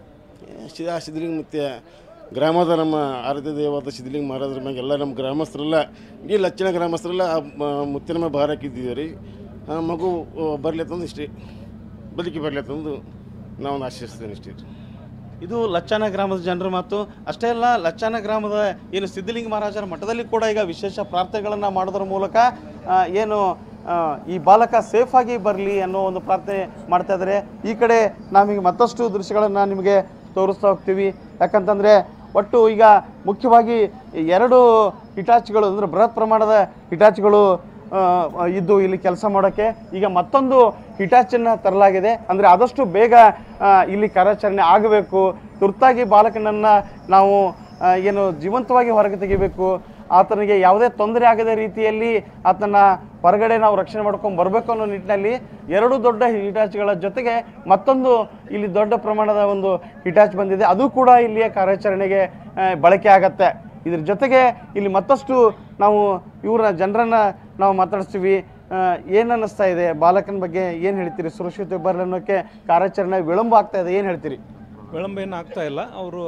ಸಿದ್ಧಲಿಂಗ ಮತ್ತು ಗ್ರಾಮದ ನಮ್ಮ ಆರಾಧ್ಯ ದೇವಾದ ಸಿದ್ಧಲಿಂಗ ಮಹಾರಾಜರ ಮ್ಯಾಗ ಎಲ್ಲ ನಮ್ಮ ಗ್ರಾಮಸ್ಥರೆಲ್ಲ ಇಡೀ ಲಕ್ಷಣ ಗ್ರಾಮಸ್ಥರೆಲ್ಲ ಮುತ್ತಿನ ಮೇಲೆ ಭಾರ ಹಾಕಿದ್ದೀವಿ ರೀ. ಆ ಮಗು ಬರಲಿತ್ತಂದು ಇಷ್ಟೇ, ಬದುಕಿ ಬರಲಿತ್ತಂದು ನಾವು ಆಶಿಸ್ತೇನೆ ಇಷ್ಟೇ. ಇದು ಲಚ್ಚಾನ ಗ್ರಾಮದ ಜನರ ಮಾತು. ಅಷ್ಟೇ ಅಲ್ಲ, ಲಚ್ಚಾನ ಗ್ರಾಮದ ಏನು ಸಿದ್ಧಲಿಂಗ ಮಹಾರಾಜರ ಮಠದಲ್ಲಿ ಕೂಡ ಈಗ ವಿಶೇಷ ಪ್ರಾರ್ಥನೆಗಳನ್ನು ಮಾಡೋದ್ರ ಮೂಲಕ ಏನು ಈ ಬಾಲಕ ಸೇಫ್ ಆಗಿ ಬರಲಿ ಅನ್ನೋ ಒಂದು ಪ್ರಾರ್ಥನೆ ಮಾಡ್ತಾ ಇದ್ದಾರೆ. ಈ ಕಡೆ ನಾವೀಗ ಮತ್ತಷ್ಟು ದೃಶ್ಯಗಳನ್ನು ನಿಮಗೆ ತೋರಿಸ್ತಾ ಹೋಗ್ತೀವಿ. ಯಾಕಂತಂದರೆ ಒಟ್ಟು ಈಗ ಮುಖ್ಯವಾಗಿ 2 ಹಿಟಾಚಿಗಳು ಅಂದರೆ ಬೃಹತ್ ಪ್ರಮಾಣದ ಹಿಟಾಚಿಗಳು ಇದ್ದು ಇಲ್ಲಿ ಕೆಲಸ ಮಾಡೋಕ್ಕೆ ಈಗ ಮತ್ತೊಂದು ಹಿಟಾಚನ್ನು ತರಲಾಗಿದೆ. ಅಂದರೆ ಆದಷ್ಟು ಬೇಗ ಇಲ್ಲಿ ಕಾರ್ಯಾಚರಣೆ ಆಗಬೇಕು. ತುರ್ತಾಗಿ ಬಾಲಕನನ್ನು ನಾವು ಏನು ಜೀವಂತವಾಗಿ ಹೊರಗೆ ತೆಗಿಬೇಕು. ಆತನಿಗೆ ಯಾವುದೇ ತೊಂದರೆ ಆಗದ ರೀತಿಯಲ್ಲಿ ಆತನ ಹೊರಗಡೆ ನಾವು ರಕ್ಷಣೆ ಮಾಡ್ಕೊಂಡು ಬರಬೇಕು ಅನ್ನೋ ನಿಟ್ಟಿನಲ್ಲಿ 2 ದೊಡ್ಡ ಹಿಟಾಚಿಗಳ ಜೊತೆಗೆ ಮತ್ತೊಂದು ಇಲ್ಲಿ ದೊಡ್ಡ ಪ್ರಮಾಣದ ಒಂದು ಹಿಟಾಚ್ ಬಂದಿದೆ. ಅದು ಕೂಡ ಇಲ್ಲಿಯ ಕಾರ್ಯಾಚರಣೆಗೆ ಬಳಕೆ ಆಗತ್ತೆ. ಇದ್ರ ಜೊತೆಗೆ ಇಲ್ಲಿ ಮತ್ತಷ್ಟು ನಾವು ಜನರನ್ನು ನಾವು ಮಾತಾಡಿಸ್ತೀವಿ. ಏನು ಅನ್ನಿಸ್ತಾ ಇದೆ ಬಾಲಕನ ಬಗ್ಗೆ ಏನು ಹೇಳ್ತೀರಿ? ಸುರಕ್ಷಿತ ಬರಲಿ ಅನ್ನೋಕ್ಕೆ ಕಾರ್ಯಾಚರಣೆ ವಿಳಂಬ ಆಗ್ತಾ ಇದೆ, ಏನು ಹೇಳ್ತೀರಿ? ವಿಳಂಬ ಏನು ಆಗ್ತಾ ಇಲ್ಲ. ಅವರು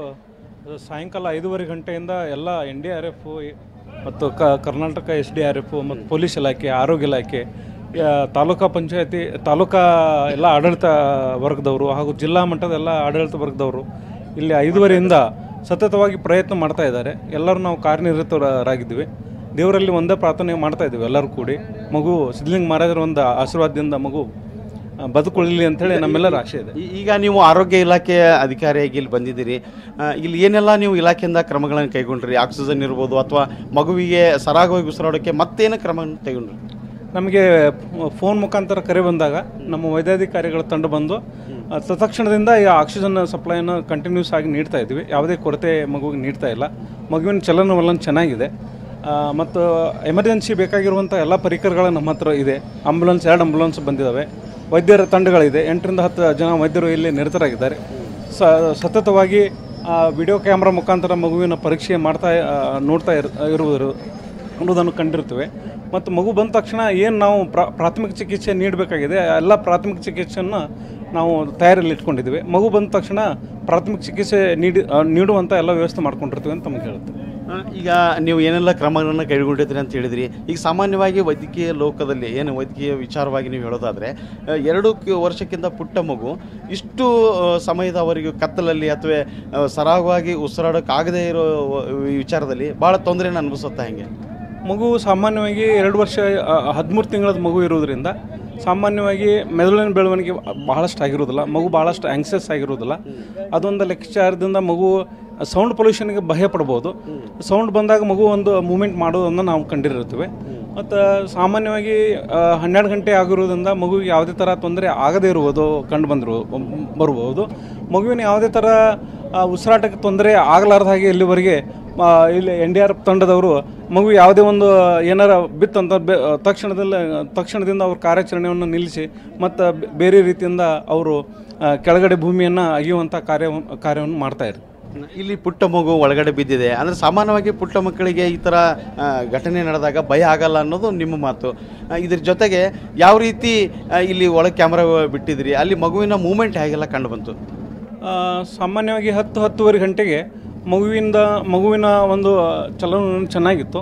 ಸಾಯಂಕಾಲ 5:30 ಗಂಟೆಯಿಂದ ಎಲ್ಲ NDRF ಮತ್ತು ಕರ್ನಾಟಕ SDRF ಮತ್ತು ಪೊಲೀಸ್ ಇಲಾಖೆ, ಆರೋಗ್ಯ ಇಲಾಖೆ, ತಾಲೂಕಾ ಪಂಚಾಯತಿ, ತಾಲೂಕಾ ಎಲ್ಲ ಆಡಳಿತ ವರ್ಗದವರು ಹಾಗೂ ಜಿಲ್ಲಾ ಮಟ್ಟದ ಎಲ್ಲ ಆಡಳಿತ ವರ್ಗದವರು ಇಲ್ಲಿ 5:30ಯಿಂದ ಸತತವಾಗಿ ಪ್ರಯತ್ನ ಮಾಡ್ತಾ ಇದ್ದಾರೆ. ಎಲ್ಲರೂ ನಾವು ಕಾರ್ಯನಿರತರಾಗಿದ್ವಿ. ದೇವರಲ್ಲಿ ಒಂದೇ ಪ್ರಾರ್ಥನೆ ಮಾಡ್ತಾ ಇದ್ದೀವಿ ಎಲ್ಲರೂ ಕೂಡಿ. ಮಗು ಸಿದ್ಧಲಿಂಗ ಮಹಾರಾಜರ ಒಂದು ಆಶೀರ್ವಾದದಿಂದ ಮಗು ಬದುಕೊಳ್ಳಲಿ ಅಂತೇಳಿ ನಮ್ಮೆಲ್ಲರ ಆಶೆ ಇದೆ. ಈಗ ನೀವು ಆರೋಗ್ಯ ಇಲಾಖೆ ಅಧಿಕಾರಿಯಾಗಿ ಇಲ್ಲಿ ಬಂದಿದ್ದೀರಿ, ಇಲ್ಲಿ ಏನೆಲ್ಲ ನೀವು ಇಲಾಖೆಯಿಂದ ಕ್ರಮಗಳನ್ನು ಕೈಗೊಂಡ್ರಿ? ಆಕ್ಸಿಜನ್ ಇರ್ಬೋದು ಅಥವಾ ಮಗುವಿಗೆ ಸರಾಗವಾಗಿ ಉಸಿರಾಡೋಕ್ಕೆ ಮತ್ತೇನು ಕ್ರಮವನ್ನು ಕೈಗೊಂಡ್ರಿ? ನಮಗೆ ಫೋನ್ ಮುಖಾಂತರ ಕರೆ ಬಂದಾಗ ನಮ್ಮ ವೈದ್ಯಾಧಿಕಾರಿಗಳ ತಂಡ ಬಂದು ತತ್ಕ್ಷಣದಿಂದ ಈ ಆಕ್ಸಿಜನ್ ಸಪ್ಲೈಯನ್ನು ಕಂಟಿನ್ಯೂಸ್ ಆಗಿ ನೀಡ್ತಾ ಇದ್ವಿ. ಯಾವುದೇ ಕೊರತೆ ಮಗುವಿಗೆ ನೀಡ್ತಾ ಇಲ್ಲ. ಮಗುವಿನ ಚಲನವಲನ ಚೆನ್ನಾಗಿದೆ ಮತ್ತು ಎಮರ್ಜೆನ್ಸಿ ಬೇಕಾಗಿರುವಂಥ ಎಲ್ಲ ಪರಿಕರಗಳು ನಮ್ಮ ಹತ್ರ ಇದೆ. ಆಂಬುಲೆನ್ಸ್ 2 ಆಂಬುಲೆನ್ಸ್ ಬಂದಿದ್ದಾವೆ. ವೈದ್ಯರ ತಂಡಗಳಿದೆ. 8 ರಿಂದ 10 ಜನ ವೈದ್ಯರು ಇಲ್ಲಿ ನಿರತರಾಗಿದ್ದಾರೆ. ಸತತವಾಗಿ ವಿಡಿಯೋ ಕ್ಯಾಮ್ರಾ ಮುಖಾಂತರ ಮಗುವಿನ ಪರೀಕ್ಷೆ ನೋಡ್ತಾ ಇರುವುದನ್ನು ಕಂಡಿರ್ತೇವೆ. ಮತ್ತು ಮಗು ಬಂದ ತಕ್ಷಣ ಏನು ನಾವು ಪ್ರಾಥಮಿಕ ಚಿಕಿತ್ಸೆ ನೀಡಬೇಕಾಗಿದೆ ಎಲ್ಲ ಪ್ರಾಥಮಿಕ ಚಿಕಿತ್ಸೆಯನ್ನು ನಾವು ತಯಾರಿಯಲ್ಲಿ ಇಟ್ಕೊಂಡಿದ್ದೀವಿ. ಮಗು ಬಂದ ತಕ್ಷಣ ಪ್ರಾಥಮಿಕ ಚಿಕಿತ್ಸೆ ನೀಡುವಂಥ ಎಲ್ಲ ವ್ಯವಸ್ಥೆ ಮಾಡ್ಕೊಂಡಿರ್ತೀವಿ ಅಂತ ನಮಗೆ ಹೇಳುತ್ತೆ. ಈಗ ನೀವು ಏನೆಲ್ಲ ಕ್ರಮಗಳನ್ನು ಕೈಗೊಂಡಿದ್ದೀರಿ ಅಂತ ಹೇಳಿದ್ರಿ. ಈಗ ಸಾಮಾನ್ಯವಾಗಿ ವೈದ್ಯಕೀಯ ಲೋಕದಲ್ಲಿ ವೈದ್ಯಕೀಯ ವಿಚಾರವಾಗಿ ನೀವು ಹೇಳೋದಾದರೆ 2 ವರ್ಷಕ್ಕಿಂತ ಪುಟ್ಟ ಮಗು ಇಷ್ಟು ಸಮಯದವರೆಗೂ ಕತ್ತಲಲ್ಲಿ ಅಥವಾ ಸರಾಗವಾಗಿ ಉಸಿರಾಡೋಕ್ಕಾಗದೇ ಇರೋ ವಿಚಾರದಲ್ಲಿ ಭಾಳ ತೊಂದರೆಯನ್ನು ಅನುಭವಿಸುತ್ತಾ ಹೆಂಗೆ? ಮಗು ಸಾಮಾನ್ಯವಾಗಿ 2 ವರ್ಷ 13 ತಿಂಗಳದ ಮಗು ಇರೋದ್ರಿಂದ ಸಾಮಾನ್ಯವಾಗಿ ಮೆದುಳಿನ ಬೆಳವಣಿಗೆ ಬಹಳಷ್ಟು ಆಗಿರೋದಿಲ್ಲ. ಮಗು ಭಾಳಷ್ಟು ಆ್ಯಂಕ್ಸಸ್ ಆಗಿರೋದಿಲ್ಲ. ಅದೊಂದು ಲೆಕ್ಕಾಚಾರದಿಂದ ಮಗು ಸೌಂಡ್ ಪೊಲ್ಯೂಷನ್ಗೆ ಭಯ ಪಡ್ಬೋದು. ಸೌಂಡ್ ಬಂದಾಗ ಮಗು ಒಂದು ಮೂಮೆಂಟ್ ಮಾಡೋದನ್ನು ನಾವು ಕಂಡಿರುತ್ತೇವೆ. ಮತ್ತು ಸಾಮಾನ್ಯವಾಗಿ 12 ಗಂಟೆ ಆಗಿರೋದ್ರಿಂದ ಮಗುವಿಗೆ ಯಾವುದೇ ಥರ ತೊಂದರೆ ಆಗದೇ ಇರುವುದು ಬರ್ಬೋದು. ಮಗುವಿನ ಯಾವುದೇ ಥರ ಉಸಿರಾಟಕ್ಕೆ ತೊಂದರೆ ಆಗಲಾರ್ದ ಹಾಗೆ ಇಲ್ಲಿವರೆಗೆ ಇಲ್ಲಿ NDRF ತಂಡದವರು ಮಗು ಯಾವುದೇ ಒಂದು ಏನಾರ ಬಿತ್ತಂತ ತಕ್ಷಣದಿಂದ ಅವ್ರ ಕಾರ್ಯಾಚರಣೆಯನ್ನು ನಿಲ್ಲಿಸಿ ಮತ್ತು ಬೇರೆ ರೀತಿಯಿಂದ ಅವರು ಕೆಳಗಡೆ ಭೂಮಿಯನ್ನು ಅಗೆಯುವಂಥ ಕಾರ್ಯವನ್ನು ಮಾಡ್ತಾಯಿದ್ರು. ಇಲ್ಲಿ ಪುಟ್ಟ ಮಗು ಒಳಗಡೆ ಬಿದ್ದಿದೆ ಅಂದರೆ ಸಾಮಾನ್ಯವಾಗಿ ಪುಟ್ಟ ಮಕ್ಕಳಿಗೆ ಈ ಥರ ಘಟನೆ ನಡೆದಾಗ ಭಯ ಆಗಲ್ಲ ಅನ್ನೋದು ನಿಮ್ಮ ಮಾತು. ಇದ್ರ ಜೊತೆಗೆ ಯಾವ ರೀತಿ ಇಲ್ಲಿ ಒಳಗೆ ಕ್ಯಾಮ್ರಾ ಬಿಟ್ಟಿದ್ರಿ, ಅಲ್ಲಿ ಮಗುವಿನ ಮೂಮೆಂಟ್ ಹೇಗೆಲ್ಲ ಕಂಡು ಬಂತು? ಸಾಮಾನ್ಯವಾಗಿ 10-10:30 ಗಂಟೆಗೆ ಮಗುವಿನ ಒಂದು ಚಲನ ಚೆನ್ನಾಗಿತ್ತು.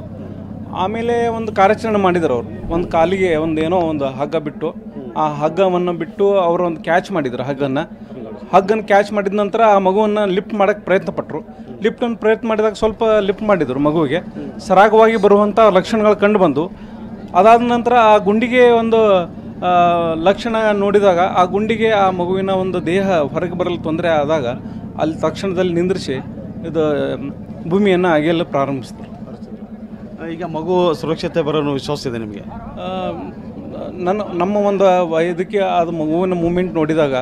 ಆಮೇಲೆ ಒಂದು ಕಾರ್ಯಾಚರಣೆ ಮಾಡಿದರು ಅವರು. ಒಂದು ಕಾಲಿಗೆ ಏನೋ ಒಂದು ಹಗ್ಗ ಬಿಟ್ಟು ಆ ಹಗ್ಗವನ್ನು ಬಿಟ್ಟು ಅವರು ಒಂದು ಕ್ಯಾಚ್ ಮಾಡಿದರು. ಹಗ್ಗನ್ನು ಕ್ಯಾಚ್ ಮಾಡಿದ ನಂತರ ಆ ಮಗುವನ್ನು ಲಿಫ್ಟ್ ಮಾಡೋಕ್ಕೆ ಪ್ರಯತ್ನ ಮಾಡಿದಾಗ ಸ್ವಲ್ಪ ಲಿಫ್ಟ್ ಮಾಡಿದರು. ಮಗುವಿಗೆ ಸರಾಗವಾಗಿ ಬರುವಂಥ ಲಕ್ಷಣಗಳು ಕಂಡು ಬಂದು ಅದಾದ ನಂತರ ಆ ಗುಂಡಿಗೆ ಒಂದು ಲಕ್ಷಣ ನೋಡಿದಾಗ ಆ ಗುಂಡಿಗೆ ಆ ಮಗುವಿನ ಒಂದು ದೇಹ ಹೊರಗೆ ಬರಲು ತೊಂದರೆ ಆದಾಗ ಅಲ್ಲಿ ತಕ್ಷಣದಲ್ಲಿ ನಿಂದ್ರಿಸಿ ಇದು ಭೂಮಿಯನ್ನು ಅಗೆಯಲು ಪ್ರಾರಂಭಿಸಿದ್ರು. ಈಗ ಮಗು ಸುರಕ್ಷತೆ ಬರೋನು ವಿಶ್ವಾಸ ಇದೆ ನಿಮಗೆ? ನಮ್ಮ ಒಂದು ವೈದ್ಯಕೀಯ ಅದು ಮಗುವಿನ ಮೂಮೆಂಟ್ ನೋಡಿದಾಗ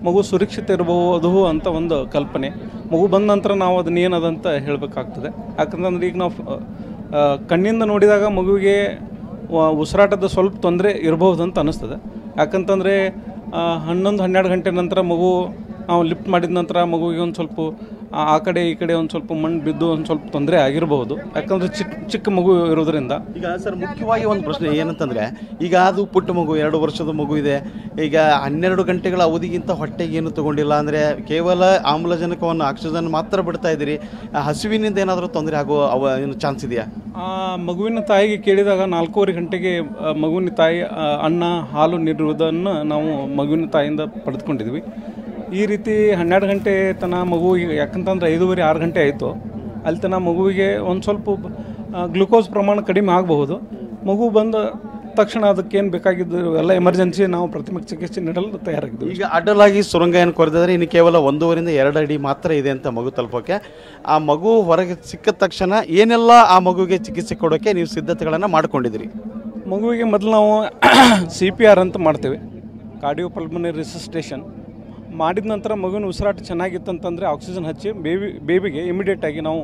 ಮಗು ಸುರಕ್ಷತೆ ಇರಬಹುದು ಅಂತ ಒಂದು ಕಲ್ಪನೆ. ಮಗು ಬಂದ ನಂತರ ನಾವು ಅದನ್ನ ಏನದಂತ ಹೇಳಬೇಕಾಗ್ತದೆ. ಯಾಕಂತಂದ್ರೆ ಈಗ ನಾವು ಕಣ್ಣಿಂದ ನೋಡಿದಾಗ ಮಗುವಿಗೆ ಉಸಿರಾಟದ ಸ್ವಲ್ಪ ತೊಂದರೆ ಇರಬಹುದು ಅಂತ ಅನ್ನಿಸ್ತದೆ. ಯಾಕಂತಂದರೆ 11-12 ಗಂಟೆ ನಂತರ ಮಗು ನಾವು ಲಿಫ್ಟ್ ಮಾಡಿದ ನಂತರ ಮಗುವಿಗೆ ಒಂದು ಸ್ವಲ್ಪ ಆ ಕಡೆ ಈ ಕಡೆ ಒಂದು ಸ್ವಲ್ಪ ಮಣ್ಣು ಬಿದ್ದು ಒಂದು ಸ್ವಲ್ಪ ತೊಂದರೆ ಆಗಿರಬಹುದು. ಯಾಕಂದರೆ ಚಿಕ್ಕ ಮಗು ಇರೋದ್ರಿಂದ. ಈಗ ಸರ್ ಮುಖ್ಯವಾಗಿ ಒಂದು ಪ್ರಶ್ನೆ ಏನಂತಂದರೆ, ಈಗ ಅದು ಪುಟ್ಟ ಮಗು 2 ವರ್ಷದ ಮಗು ಇದೆ. ಈಗ 12 ಗಂಟೆಗಳ ಅವಧಿಗಿಂತ ಹೊಟ್ಟೆಗೆ ಏನು ತೊಗೊಂಡಿಲ್ಲ ಅಂದರೆ ಕೇವಲ ಆಮ್ಲಜನಕವನ್ನು ಆಕ್ಸಿಜನ್ ಮಾತ್ರ ಬಿಡ್ತಾ ಇದ್ದೀರಿ. ಹಸಿವಿನಿಂದ ಏನಾದರೂ ತೊಂದರೆ ಆಗೋ ಏನು ಚಾನ್ಸ್ ಇದೆಯಾ? ಮಗುವಿನ ತಾಯಿಗೆ ಕೇಳಿದಾಗ 4:15 ಗಂಟೆಗೆ ಮಗುವಿನ ತಾಯಿ ಅನ್ನ ಹಾಲು ನೀಡುವುದನ್ನು ನಾವು ಮಗುವಿನ ತಾಯಿಯಿಂದ ಪಡೆದುಕೊಂಡಿದ್ವಿ. ಈ ರೀತಿ 12 ಗಂಟೆ ತನಕ ಮಗು, ಯಾಕಂತಂದ್ರೆ 5:30-6 ಗಂಟೆ ಆಯಿತು, ಅಲ್ಲಿ ತನಕ ಮಗುವಿಗೆ ಒಂದು ಸ್ವಲ್ಪ ಗ್ಲುಕೋಸ್ ಪ್ರಮಾಣ ಕಡಿಮೆ ಆಗಬಹುದು. ಮಗು ಬಂದ ತಕ್ಷಣ ಅದಕ್ಕೇನು ಬೇಕಾಗಿದ್ದು ಎಲ್ಲ ಎಮರ್ಜೆನ್ಸಿ ನಾವು ಪ್ರಾಥಮಿಕ ಚಿಕಿತ್ಸೆ ನೀಡಲು ತಯಾರಾಗಿದ್ದೀವಿ. ಈಗ ಅಡ್ಡಲಾಗಿ ಸುರಂಗ ಏನು ಕೊರೆದಿದ್ರೆ ಇನ್ನು ಕೇವಲ 1.5-2 ಅಡಿ ಮಾತ್ರ ಇದೆ ಅಂತ ಮಗು ತಲುಪೋಕ್ಕೆ. ಆ ಮಗು ಹೊರಗೆ ಸಿಕ್ಕಿದ ತಕ್ಷಣ ಏನೆಲ್ಲ ಆ ಮಗುವಿಗೆ ಚಿಕಿತ್ಸೆ ಕೊಡೋಕ್ಕೆ ನೀವು ಸಿದ್ಧತೆಗಳನ್ನು ಮಾಡ್ಕೊಂಡಿದ್ದೀರಿ? ಮಗುವಿಗೆ ಮೊದಲು ನಾವು CPR ಅಂತ ಮಾಡ್ತೇವೆ, ಕಾರ್ಡಿಯೋಪಲ್ಮನರಿ ರಿಸಸಿಟೇಷನ್. ಮಾಡಿದ ನಂತರ ಮಗುವಿನ ಉಸಿರಾಟ ಚೆನ್ನಾಗಿತ್ತಂತಂದರೆ ಆಕ್ಸಿಜನ್ ಹಚ್ಚಿ ಬೇಬಿಗೆ ಇಮಿಡಿಯೇಟಾಗಿ ನಾವು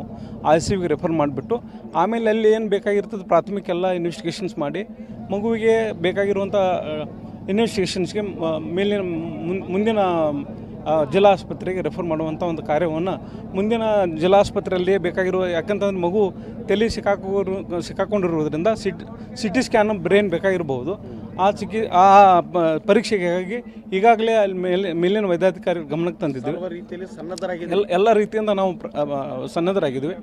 ICUಗೆ ರೆಫರ್ ಮಾಡಿಬಿಟ್ಟು ಆಮೇಲೆ ಅಲ್ಲಿ ಏನು ಬೇಕಾಗಿರ್ತದೆ ಪ್ರಾಥಮಿಕ ಎಲ್ಲ ಇನ್ವೆಸ್ಟಿಗೇಷನ್ಸ್ ಮಾಡಿ ಮಗುವಿಗೆ ಬೇಕಾಗಿರುವಂಥ ಇನ್ವೆಸ್ಟಿಗೇಷನ್ಸ್ಗೆ ಮುಂದಿನ ಜಿಲ್ಲಾ ಆಸ್ಪತ್ರೆಗೆ ರೆಫರ್ ಮಾಡುವಂಥ ಒಂದು ಕಾರ್ಯವನ್ನು ಮುಂದಿನ ಜಿಲ್ಲಾ ಆಸ್ಪತ್ರೆಯಲ್ಲಿ ಬೇಕಾಗಿರುವ, ಯಾಕಂತಂದ್ರೆ ಮಗು ತಲೆ ಸಿಕ್ಕಾಕೊಂಡಿರುವುದರಿಂದ CT ಸ್ಕ್ಯಾನ್ ಬ್ರೈನ್ ಬೇಕಾಗಿರಬಹುದು. ಆ ಪರೀಕ್ಷೆಗಾಗಿ ಈಗಾಗಲೇ ಅಲ್ಲಿ ಮೇಲಿನ ವೈದ್ಯಾಧಿಕಾರಿ ಗಮನಕ್ಕೆ ತಂದಿದ್ದೀವಿ. ಎಲ್ಲ ರೀತಿಯಿಂದ ನಾವು ಸನ್ನದ್ಧರಾಗಿದ್ದೀವಿ.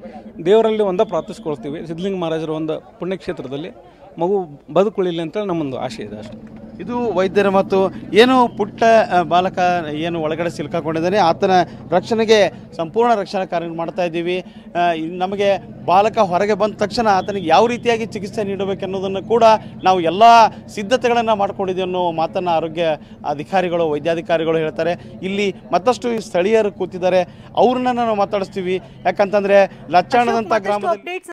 ದೇವರಲ್ಲಿ ಒಂದೇ ಪ್ರಾರ್ಥಿಸ್ಕೊಳ್ತೀವಿ, ಸಿದ್ಧಲಿಂಗ ಮಹಾರಾಜರ ಒಂದು ಪುಣ್ಯಕ್ಷೇತ್ರದಲ್ಲಿ ಮಗು ಬದುಕೊಳ್ಳಲಿ ಅಂತ ನಮ್ಮೊಂದು ಆಶೆ ಇದೆ ಅಷ್ಟೇ. ಇದು ವೈದ್ಯರ ಮತ್ತು ಏನು ಪುಟ್ಟ ಬಾಲಕ ಏನು ಒಳಗಡೆ ಸಿಲುಕೊಂಡಿದ್ದಾನೆ ಆತನ ರಕ್ಷಣೆಗೆ ಸಂಪೂರ್ಣ ರಕ್ಷಣಾ ಕಾರ್ಯ ಮಾಡ್ತಾ ಇದ್ದೀವಿ. ನಮಗೆ ಬಾಲಕ ಹೊರಗೆ ಬಂದ ತಕ್ಷಣ ಆತನಿಗೆ ಯಾವ ರೀತಿಯಾಗಿ ಚಿಕಿತ್ಸೆ ನೀಡಬೇಕೆನ್ನೋದನ್ನು ಕೂಡ ನಾವು ಎಲ್ಲ ಸಿದ್ಧತೆಗಳನ್ನು ಮಾಡ್ಕೊಂಡಿದ್ದೀವಿ ಅನ್ನೋ ಮಾತನ್ನು ಆರೋಗ್ಯ ಅಧಿಕಾರಿಗಳು ವೈದ್ಯಾಧಿಕಾರಿಗಳು ಹೇಳ್ತಾರೆ. ಇಲ್ಲಿ ಮತ್ತಷ್ಟು ಸ್ಥಳೀಯರು ಕೂತಿದ್ದಾರೆ, ಅವ್ರನ್ನ ನಾವು ಮಾತಾಡಿಸ್ತೀವಿ. ಯಾಕಂತಂದರೆ ಲಚ್ಚಾಣದಂಥ ಗ್ರಾಮದಲ್ಲಿ